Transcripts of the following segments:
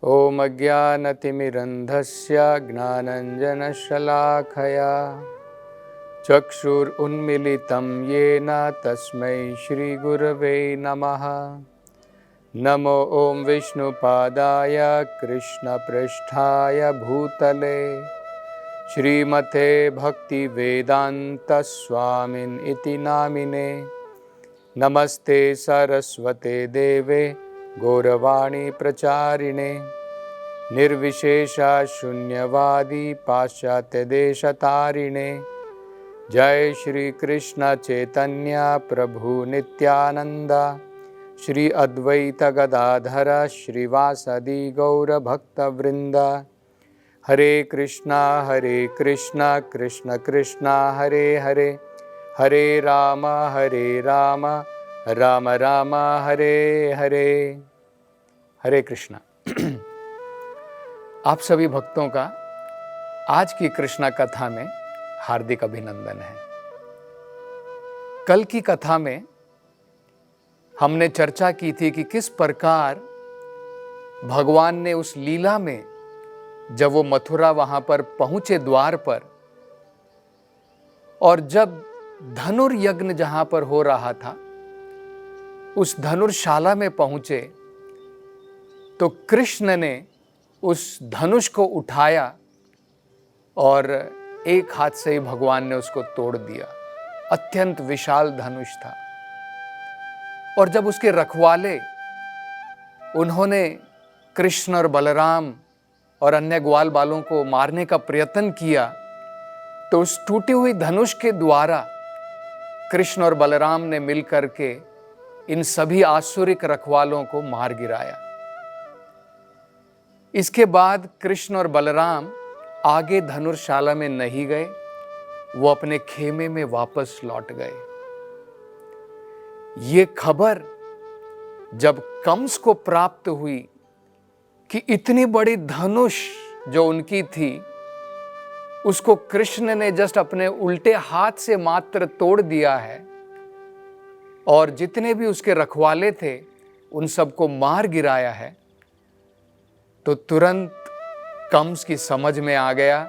ॐ अज्ञानतिमिरन्धस्य ज्ञानञ्जनशलाखया चक्षुरुन्मीलितं येन तस्मै श्रीगुरवे नमः। नमो ॐ विष्णुपादाय कृष्णपृष्ठाय भूतले श्रीमते भक्तिवेदान्तस्वामिन् इति नामिने। नमस्ते सरस्वते देवे गौरवाणी प्रचारिणे निर्विशेषा शून्यवादी पाश्चात्य देशतारिणे। जय श्री कृष्ण चैतन्य प्रभु नित्यानंद श्री अद्वैत गदाधर श्रीवासदि गौर भक्त वृंद। हरे कृष्णा कृष्ण कृष्ण हरे हरे, हरे राम राम राम हरे हरे। हरे कृष्णा। आप सभी भक्तों का आज की कृष्णा कथा में हार्दिक अभिनंदन है। कल की कथा में हमने चर्चा की थी कि किस प्रकार भगवान ने उस लीला में जब वो मथुरा वहां पर पहुंचे द्वार पर, और जब धनुर्यज्ञ जहां पर हो रहा था उस धनुर्शाला में पहुंचे तो कृष्ण ने उस धनुष को उठाया और एक हाथ से ही भगवान ने उसको तोड़ दिया। अत्यंत विशाल धनुष था। और जब उसके रखवाले उन्होंने कृष्ण और बलराम और अन्य ग्वाल बालों को मारने का प्रयत्न किया तो उस टूटी हुई धनुष के द्वारा कृष्ण और बलराम ने मिलकर के इन सभी आसुरिक रखवालों को मार गिराया। इसके बाद कृष्ण और बलराम आगे धनुर्शाला में नहीं गए, वो अपने खेमे में वापस लौट गए। ये खबर जब कंस को प्राप्त हुई कि इतनी बड़ी धनुष जो उनकी थी उसको कृष्ण ने जस्ट अपने उल्टे हाथ से मात्र तोड़ दिया है और जितने भी उसके रखवाले थे उन सबको मार गिराया है, तो तुरंत कंस की समझ में आ गया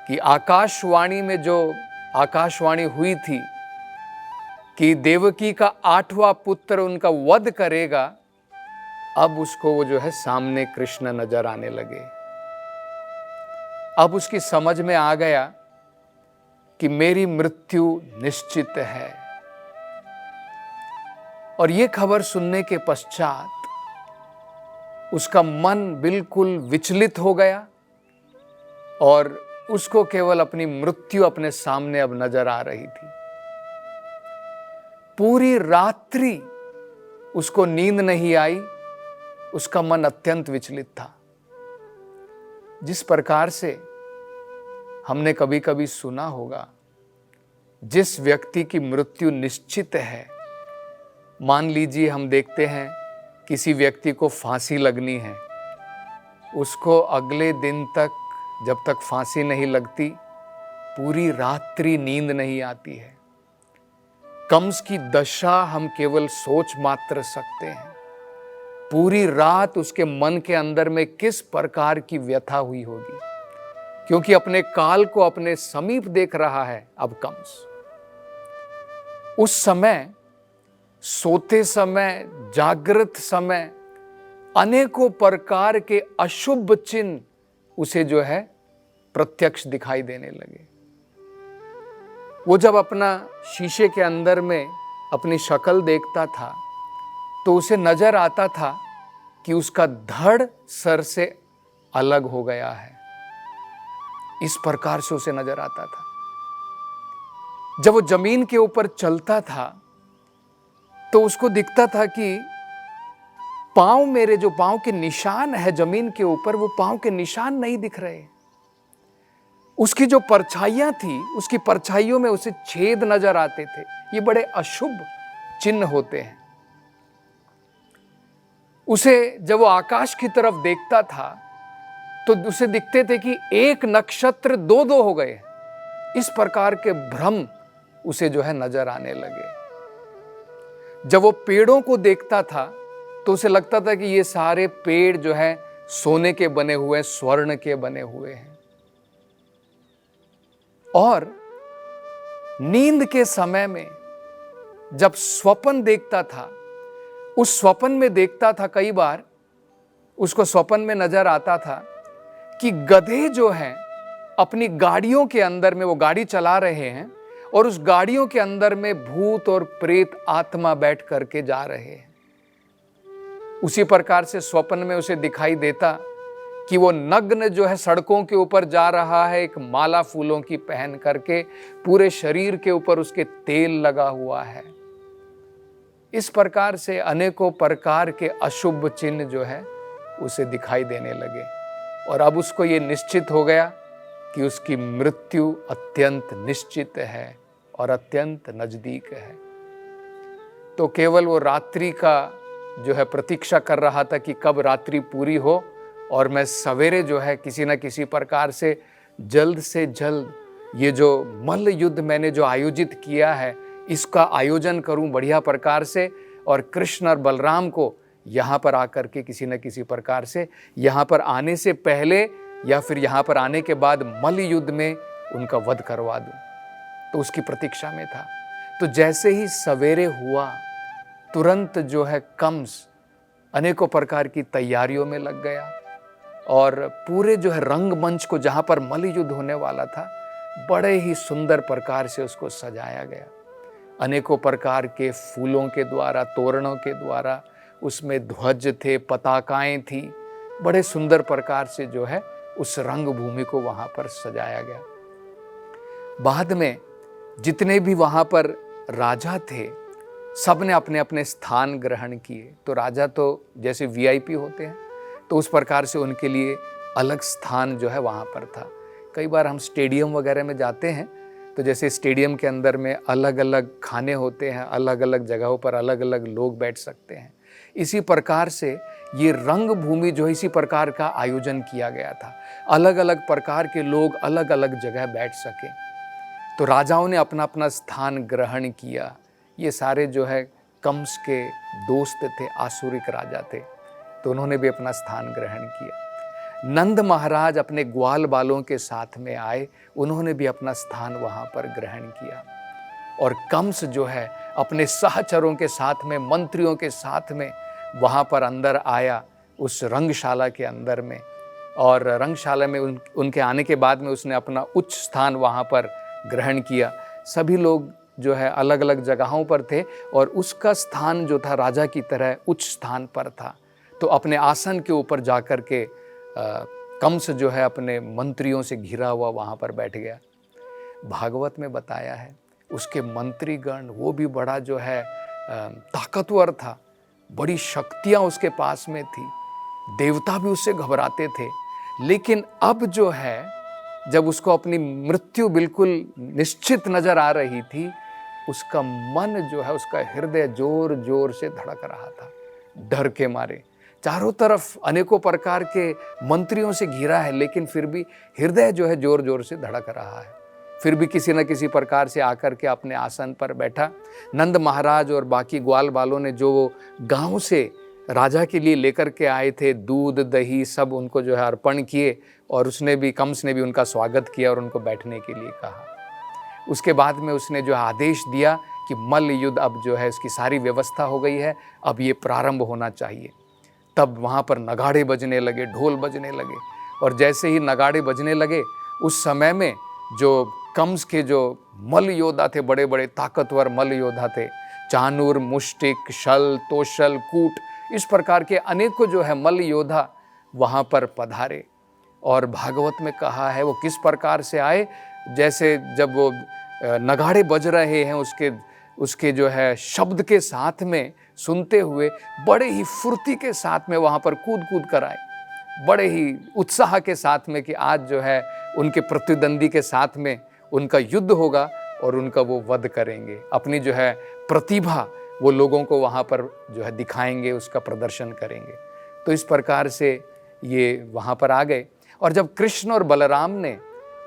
कि आकाशवाणी में जो आकाशवाणी हुई थी कि देवकी का 8वां पुत्र उनका वध करेगा, अब उसको वो जो है सामने कृष्ण नजर आने लगे। अब उसकी समझ में आ गया कि मेरी मृत्यु निश्चित है। और ये खबर सुनने के पश्चात उसका मन बिल्कुल विचलित हो गया और उसको केवल अपनी मृत्यु अपने सामने अब नजर आ रही थी। पूरी रात्रि उसको नींद नहीं आई, उसका मन अत्यंत विचलित था। जिस प्रकार से हमने कभी कभी सुना होगा, जिस व्यक्ति की मृत्यु निश्चित है, मान लीजिए हम देखते हैं किसी व्यक्ति को फांसी लगनी है, उसको अगले दिन तक जब तक फांसी नहीं लगती पूरी रात्रि नींद नहीं आती है। कंस की दशा हम केवल सोच मात्र सकते हैं। पूरी रात उसके मन के अंदर में किस प्रकार की व्यथा हुई होगी, क्योंकि अपने काल को अपने समीप देख रहा है अब कंस। उस समय, सोते समय, जागृत समय अनेकों प्रकार के अशुभ चिन्ह उसे जो है प्रत्यक्ष दिखाई देने लगे। वो जब अपना शीशे के अंदर में अपनी शक्ल देखता था तो उसे नजर आता था कि उसका धड़ सर से अलग हो गया है। इस प्रकार से उसे नजर आता था। जब वो जमीन के ऊपर चलता था तो उसको दिखता था कि पांव, मेरे जो पांव के निशान है जमीन के ऊपर, वो पांव के निशान नहीं दिख रहे। उसकी जो परछाइयां थी, उसकी परछाइयों में उसे छेद नजर आते थे। ये बड़े अशुभ चिन्ह होते हैं। उसे जब वो आकाश की तरफ देखता था तो उसे दिखते थे कि एक नक्षत्र दो दो हो गए। इस प्रकार के भ्रम उसे जो है नजर आने लगे। जब वो पेड़ों को देखता था तो उसे लगता था कि ये सारे पेड़ जो है सोने के बने हुए, स्वर्ण के बने हुए हैं। और नींद के समय में जब स्वप्न देखता था, उस स्वप्न में देखता था, कई बार उसको स्वप्न में नजर आता था कि गधे जो हैं अपनी गाड़ियों के अंदर में वो गाड़ी चला रहे हैं और उस गाड़ियों के अंदर में भूत और प्रेत आत्मा बैठ करके जा रहे हैं। उसी प्रकार से स्वप्न में उसे दिखाई देता कि वो नग्न जो है सड़कों के ऊपर जा रहा है, एक माला फूलों की पहन करके, पूरे शरीर के ऊपर उसके तेल लगा हुआ है। इस प्रकार से अनेकों प्रकार के अशुभ चिन्ह जो है उसे दिखाई देने लगे और अब उसको ये निश्चित हो गया कि उसकी मृत्यु अत्यंत निश्चित है और अत्यंत नजदीक है। तो केवल वो रात्रि का जो है प्रतीक्षा कर रहा था कि कब रात्रि पूरी हो और मैं सवेरे जो है किसी न किसी प्रकार से जल्द ये जो मल्ल युद्ध मैंने जो आयोजित किया है इसका आयोजन करूं बढ़िया प्रकार से, और कृष्ण और बलराम को यहाँ पर आकर के किसी न किसी प्रकार से यहाँ पर आने से पहले या फिर यहाँ पर आने के बाद मल्ल युद्ध में उनका वध करवा दूं। तो उसकी प्रतीक्षा में था। तो जैसे ही सवेरे हुआ, तुरंत जो है कंस अनेकों प्रकार की तैयारियों में लग गया और पूरे जो है रंगमंच को जहाँ पर मल्ल युद्ध होने वाला था, बड़े ही सुंदर प्रकार से उसको सजाया गया। अनेकों प्रकार के फूलों के द्वारा, तोरणों के द्वारा उसमें ध्वज थे, पताकाएं थी, बड़े सुंदर प्रकार से जो है उस रंगभूमि को वहां पर सजाया गया। बाद में जितने भी वहां पर राजा थे, सब ने अपने अपने स्थान ग्रहण किए। तो राजा तो जैसे वीआईपी होते हैं, तो उस प्रकार से उनके लिए अलग स्थान जो है वहां पर था। कई बार हम स्टेडियम वगैरह में जाते हैं, तो जैसे स्टेडियम के अंदर में अलग अलग खाने होते हैं, अलग अलग जगहों पर अलग अलग लोग बैठ सकते हैं। इसी प्रकार से ये रंग भूमि जो इसी प्रकार का आयोजन किया गया था, अलग अलग प्रकार के लोग अलग अलग जगह बैठ सके। तो राजाओं ने अपना अपना स्थान ग्रहण किया। ये सारे जो है कंस के दोस्त थे, आसुरिक राजा थे, तो उन्होंने भी अपना स्थान ग्रहण किया। नंद महाराज अपने ग्वाल बालों के साथ में आए, उन्होंने भी अपना स्थान वहां पर ग्रहण किया। और कंस जो है अपने सहचरों के साथ में, मंत्रियों के साथ में वहां पर अंदर आया उस रंगशाला के अंदर में, और रंगशाला में उनके आने के बाद में उसने अपना उच्च स्थान वहां पर ग्रहण किया। सभी लोग जो है अलग अलग जगहों पर थे और उसका स्थान जो था राजा की तरह उच्च स्थान पर था। तो अपने आसन के ऊपर जाकर के कंस जो है अपने मंत्रियों से घिरा हुआ वहां पर बैठ गया। भागवत में बताया है उसके मंत्रीगण वो भी बड़ा जो है ताकतवर था, बड़ी शक्तियां उसके पास में थी, देवता भी उससे घबराते थे। लेकिन अब जो है जब उसको अपनी मृत्यु बिल्कुल निश्चित नजर आ रही थी, उसका मन जो है, उसका हृदय जोर जोर से धड़क रहा था डर के मारे। चारों तरफ अनेकों प्रकार के मंत्रियों से घिरा है, लेकिन फिर भी हृदय जो है जोर जोर से धड़क रहा है। फिर भी किसी न किसी प्रकार से आकर के अपने आसन पर बैठा। नंद महाराज और बाकी ग्वाल बालों ने जो गांव से राजा के लिए लेकर के आए थे, दूध दही सब उनको जो है अर्पण किए, और उसने भी, कंस ने भी उनका स्वागत किया और उनको बैठने के लिए कहा। उसके बाद में उसने जो आदेश दिया कि मल्ल युद्ध अब जो है इसकी सारी व्यवस्था हो गई है, अब ये प्रारंभ होना चाहिए। तब वहाँ पर नगाड़े बजने लगे, ढोल बजने लगे, और जैसे ही नगाड़े बजने लगे उस समय में जो कंस के जो मल्ल योद्धा थे, बड़े बड़े ताकतवर मल्ल योद्धा थे, चानूर, मुष्टिक, शल, तोशल, कूट, इस प्रकार के अनेकों जो है मल्ल योद्धा वहाँ पर पधारे। और भागवत में कहा है वो किस प्रकार से आए, जैसे जब वो नगाड़े बज रहे हैं उसके जो है शब्द के साथ में सुनते हुए बड़े ही फुर्ती के साथ में वहाँ पर कूद कूद कर आए, बड़े ही उत्साह के साथ में कि आज जो है उनके प्रतिद्वंदी के साथ में उनका युद्ध होगा और उनका वो वध करेंगे। अपनी जो है प्रतिभा वो लोगों को वहाँ पर जो है दिखाएंगे, उसका प्रदर्शन करेंगे। तो इस प्रकार से ये वहाँ पर आ गए। और जब कृष्ण और बलराम ने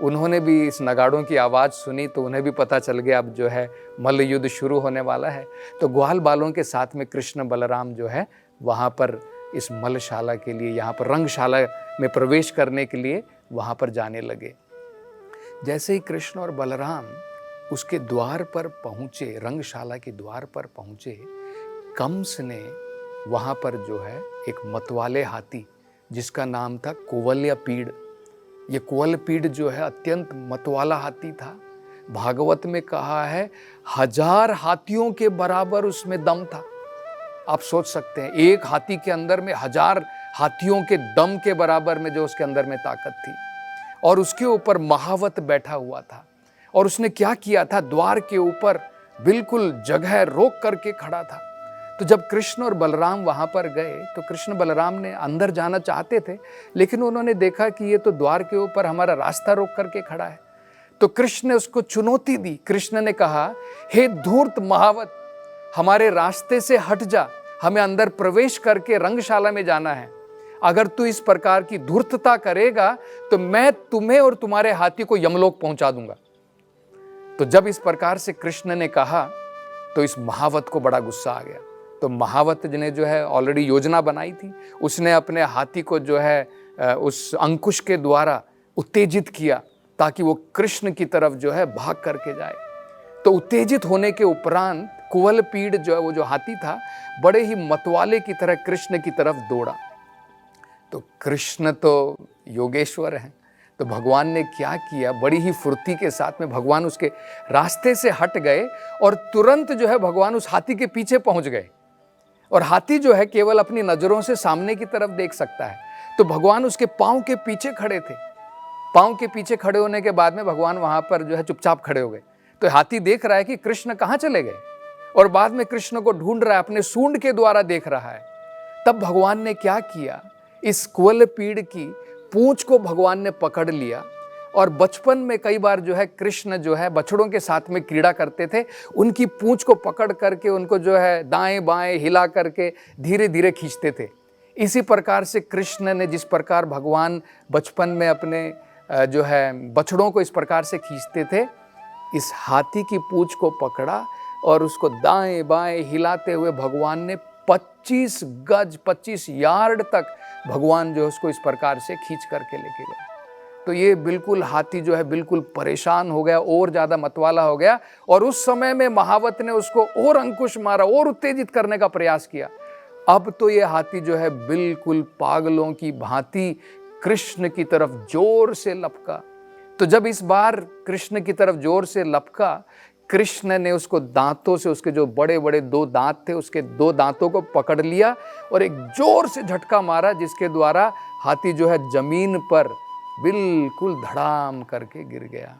उन्होंने भी इस नगाड़ों की आवाज़ सुनी, तो उन्हें भी पता चल गया अब जो है मल्ल युद्ध शुरू होने वाला है। तो ग्वाल बालों के साथ में कृष्ण बलराम जो है वहाँ पर इस मलशाला के लिए, यहाँ पर रंगशाला में प्रवेश करने के लिए वहाँ पर जाने लगे। जैसे ही कृष्ण और बलराम उसके द्वार पर पहुँचे, रंगशाला के द्वार पर पहुँचे, कंस ने वहाँ पर जो है एक मतवाले हाथी जिसका नाम था कुवलयापीड़, ये कुवलयापीड़ जो है अत्यंत मतवाला हाथी था। भागवत में कहा है 1000 हाथियों के बराबर उसमें दम था। आप सोच सकते हैं एक हाथी के अंदर में 1000 हाथियों के दम के बराबर में जो उसके अंदर में ताकत थी, और उसके ऊपर महावत बैठा हुआ था। और उसने क्या किया था, द्वार के ऊपर बिल्कुल जगह रोक करके खड़ा था। तो जब कृष्ण और बलराम वहां पर गए तो कृष्ण बलराम ने अंदर जाना चाहते थे, लेकिन उन्होंने देखा कि ये तो द्वार के ऊपर हमारा रास्ता रोक करके खड़ा है। तो कृष्ण ने उसको चुनौती दी। कृष्ण ने कहा, हे धूर्त महावत, हमारे रास्ते से हट जा, हमें अंदर प्रवेश करके रंगशाला में जाना है। अगर तू इस प्रकार की धूर्तता करेगा तो मैं तुम्हें और तुम्हारे हाथी को यमलोक पहुंचा दूंगा। तो जब इस प्रकार से कृष्ण ने कहा तो इस महावत को बड़ा गुस्सा आ गया। तो महावत ने जो है ऑलरेडी योजना बनाई थी, उसने अपने हाथी को जो है उस अंकुश के द्वारा उत्तेजित किया ताकि वो कृष्ण की तरफ जो है भाग करके जाए। तो उत्तेजित होने के उपरांत कुवलयापीड़ जो है, वो जो हाथी था, बड़े ही मतवाले की तरह कृष्ण की तरफ दौड़ा। तो कृष्ण तो योगेश्वर हैं, तो भगवान ने क्या किया, बड़ी ही फुर्ती के साथ में भगवान उसके रास्ते से हट गए और तुरंत जो है भगवान उस हाथी के पीछे पहुंच गए। और हाथी जो है केवल अपनी नजरों से सामने की तरफ देख सकता है, तो भगवान उसके पांव के पीछे खड़े थे। पांव के पीछे खड़े होने के बाद में भगवान वहां पर जो है चुपचाप खड़े हो गए। तो हाथी देख रहा है कि कृष्ण कहाँ चले गए, और बाद में कृष्ण को ढूंढ रहा है, अपने सूंड के द्वारा देख रहा है। तब भगवान ने क्या किया, इस कुवलयापीड़ की पूंछ को भगवान ने पकड़ लिया। और बचपन में कई बार जो है कृष्ण जो है बछड़ों के साथ में क्रीड़ा करते थे, उनकी पूंछ को पकड़ करके उनको जो है दाएं बाएं हिला करके धीरे धीरे खींचते थे। इसी प्रकार से कृष्ण ने, जिस प्रकार भगवान बचपन में अपने जो है बछड़ों को इस प्रकार से खींचते थे, इस हाथी की पूंछ को पकड़ा और उसको दाएं बाएं हिलाते हुए भगवान ने 25 गज 25 यार्ड तक भगवान जो है उसको इस प्रकार से खींच करके लेके गए। तो ये बिल्कुल हाथी जो है बिल्कुल परेशान हो गया, और ज्यादा मतवाला हो गया। और उस समय में महावत ने उसको और अंकुश मारा, और उत्तेजित करने का प्रयास किया। अब तो ये हाथी जो है बिल्कुल पागलों की भांति कृष्ण की तरफ जोर से लपका। तो जब इस बार कृष्ण की तरफ जोर से लपका, कृष्ण ने उसको दांतों से, उसके जो बड़े बड़े 2 दांत थे, उसके 2 दांतों को पकड़ लिया और एक जोर से झटका मारा, जिसके द्वारा हाथी जो है जमीन पर बिल्कुल धड़ाम करके गिर गया।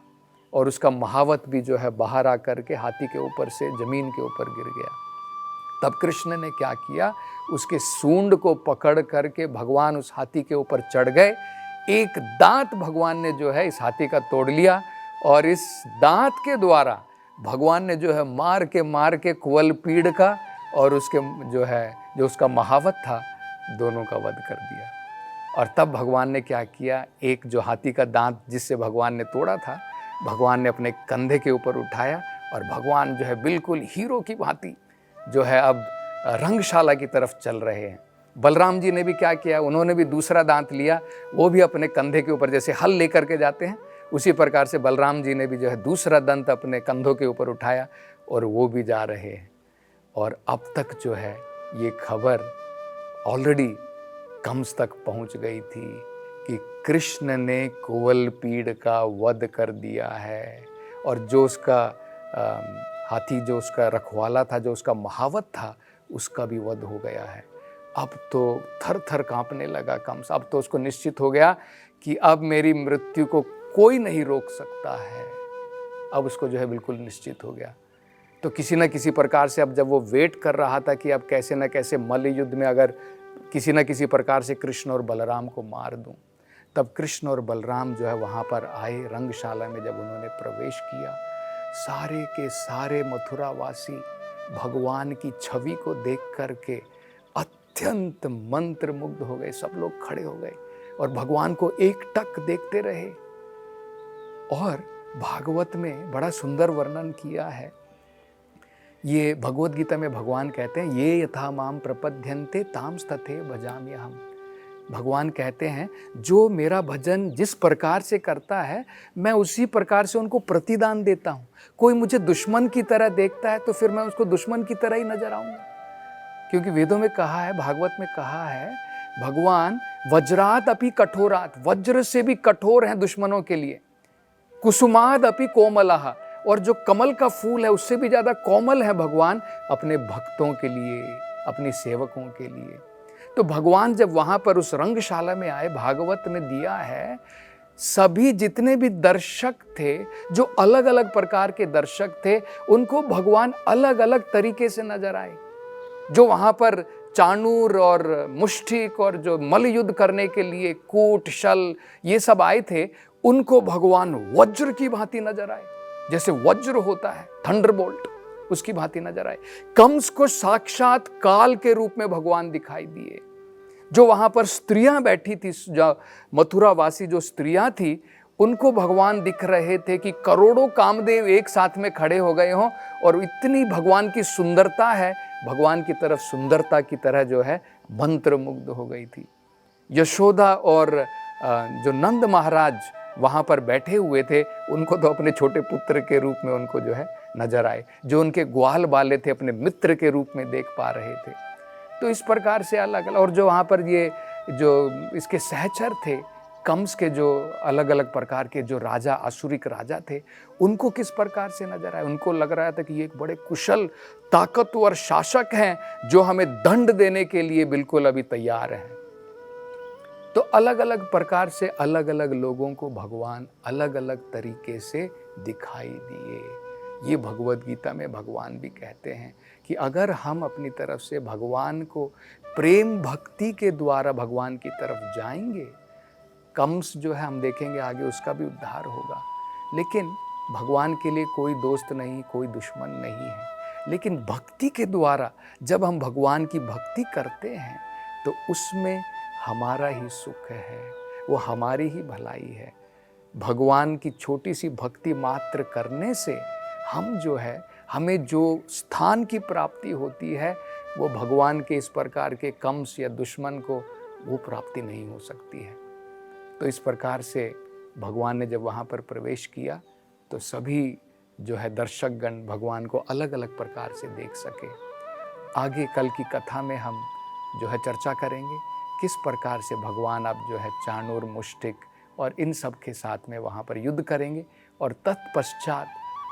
और उसका महावत भी जो है बाहर आकर के हाथी के ऊपर से जमीन के ऊपर गिर गया। तब कृष्ण ने क्या किया, उसके सूंड को पकड़ करके भगवान उस हाथी के ऊपर चढ़ गए। एक दांत भगवान ने जो है इस हाथी का तोड़ लिया, और इस दांत के द्वारा भगवान ने जो है मार के कुवलयापीड़ का और उसके जो उसका महावत था, दोनों का वध कर दिया। और तब भगवान ने क्या किया, एक जो हाथी का दांत जिससे भगवान ने तोड़ा था, भगवान ने अपने कंधे के ऊपर उठाया, और भगवान जो है बिल्कुल हीरो की भांति जो है अब रंगशाला की तरफ चल रहे हैं। बलराम जी ने भी क्या किया, उन्होंने भी दूसरा दांत लिया, वो भी अपने कंधे के ऊपर, जैसे हल लेकर के जाते हैं उसी प्रकार से बलराम जी ने भी जो है दूसरा दंत अपने कंधों के ऊपर उठाया, और वो भी जा रहे हैं। और अब तक जो है ये खबर ऑलरेडी कंस तक पहुंच गई थी कि कृष्ण ने कुवलयापीड़ का वध कर दिया है, और जो उसका हाथी, जो उसका रखवाला था, जो उसका महावत था, उसका भी वध हो गया है। अब तो थर थर कांपने लगा कंस। अब तो उसको निश्चित हो गया कि अब मेरी मृत्यु को कोई नहीं रोक सकता है। अब उसको जो है बिल्कुल निश्चित हो गया। तो किसी न किसी प्रकार से अब जब वो वेट कर रहा था कि अब कैसे न कैसे मल्ल युद्ध में अगर किसी न किसी प्रकार से कृष्ण और बलराम को मार दूं, तब कृष्ण और बलराम जो है वहाँ पर आए। रंगशाला में जब उन्होंने प्रवेश किया, सारे के सारे मथुरावासी भगवान की छवि को देख करके अत्यंत मंत्रमुग्ध हो गए। सब लोग खड़े हो गए और भगवान को एकटक देखते रहे। और भागवत में बड़ा सुंदर वर्णन किया है ये भगवत गीता में भगवान कहते हैं, ये यथा माम प्रपद्यन्ते तांस्तथे भजाम्यहम्। भगवान कहते हैं जो मेरा भजन जिस प्रकार से करता है मैं उसी प्रकार से उनको प्रतिदान देता हूँ। कोई मुझे दुश्मन की तरह देखता है तो फिर मैं उसको दुश्मन की तरह ही नजर आऊंगा, क्योंकि वेदों में कहा है, भागवत में कहा है, भगवान वज्रात अपि कठोरात, वज्र से भी कठोर हैं दुश्मनों के लिए, कुसुमाद अपि कोमलः, और जो कमल का फूल है उससे भी ज्यादा कोमल है भगवान अपने भक्तों के लिए, अपने सेवकों के लिए। तो भगवान जब वहां पर उस रंगशाला में आए, भागवत ने दिया है, सभी जितने भी दर्शक थे, जो अलग अलग प्रकार के दर्शक थे, उनको भगवान अलग अलग तरीके से नजर आए। जो वहां पर चाणूर और मुष्टिक और जो मल्ल युद्ध करने के लिए कूट शल ये सब आए थे, उनको भगवान वज्र की भांति नजर आए, जैसे वज्र होता है थंडरबोल्ट, उसकी भांति नजर आए। कंस को साक्षात काल के रूप में भगवान दिखाई दिए। जो वहां पर स्त्रियां बैठी थी, मथुरावासी जो स्त्रियां थी, उनको भगवान दिख रहे थे कि करोड़ों कामदेव एक साथ में खड़े हो गए हों, और इतनी भगवान की सुंदरता है, भगवान की तरफ सुंदरता की तरह जो है मंत्र मुग्ध हो गई थी। यशोदा और जो नंद महाराज वहां पर बैठे हुए थे, उनको तो अपने छोटे पुत्र के रूप में उनको जो है नजर आए, जो उनके ग्वाल बाले थे अपने मित्र के रूप में देख पा रहे थे। तो इस प्रकार से अलग अलग, और जो वहां पर ये जो इसके सहचर थे, कंस के जो अलग अलग प्रकार के जो राजा, आसुरिक राजा थे, उनको किस प्रकार से नजर आए। उनको लग रहा था कि ये एक बड़े कुशल ताकतवर शासक हैं, जो हमें दंड देने के लिए बिल्कुल अभी तैयार हैं। तो अलग अलग प्रकार से अलग अलग लोगों को भगवान अलग अलग तरीके से दिखाई दिए। ये भगवत गीता में भगवान भी कहते हैं कि अगर हम अपनी तरफ से भगवान को प्रेम भक्ति के द्वारा भगवान की तरफ जाएंगे, कंस जो है हम देखेंगे आगे उसका भी उद्धार होगा। लेकिन भगवान के लिए कोई दोस्त नहीं, कोई दुश्मन नहीं है। लेकिन भक्ति के द्वारा जब हम भगवान की भक्ति करते हैं तो उसमें हमारा ही सुख है, वो हमारी ही भलाई है। भगवान की छोटी सी भक्ति मात्र करने से हम जो है, हमें जो स्थान की प्राप्ति होती है, वो भगवान के इस प्रकार के कंस या दुश्मन को वो प्राप्ति नहीं हो सकती है। तो इस प्रकार से भगवान ने जब वहाँ पर प्रवेश किया तो सभी जो है दर्शकगण भगवान को अलग अलग प्रकार से देख सके। आगे कल की कथा में हम जो है चर्चा करेंगे किस प्रकार से भगवान अब जो है चाणूर, मुष्टिक और इन सब के साथ में वहाँ पर युद्ध करेंगे और तत्पश्चात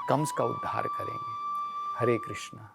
कंस का उद्धार करेंगे। हरे कृष्णा।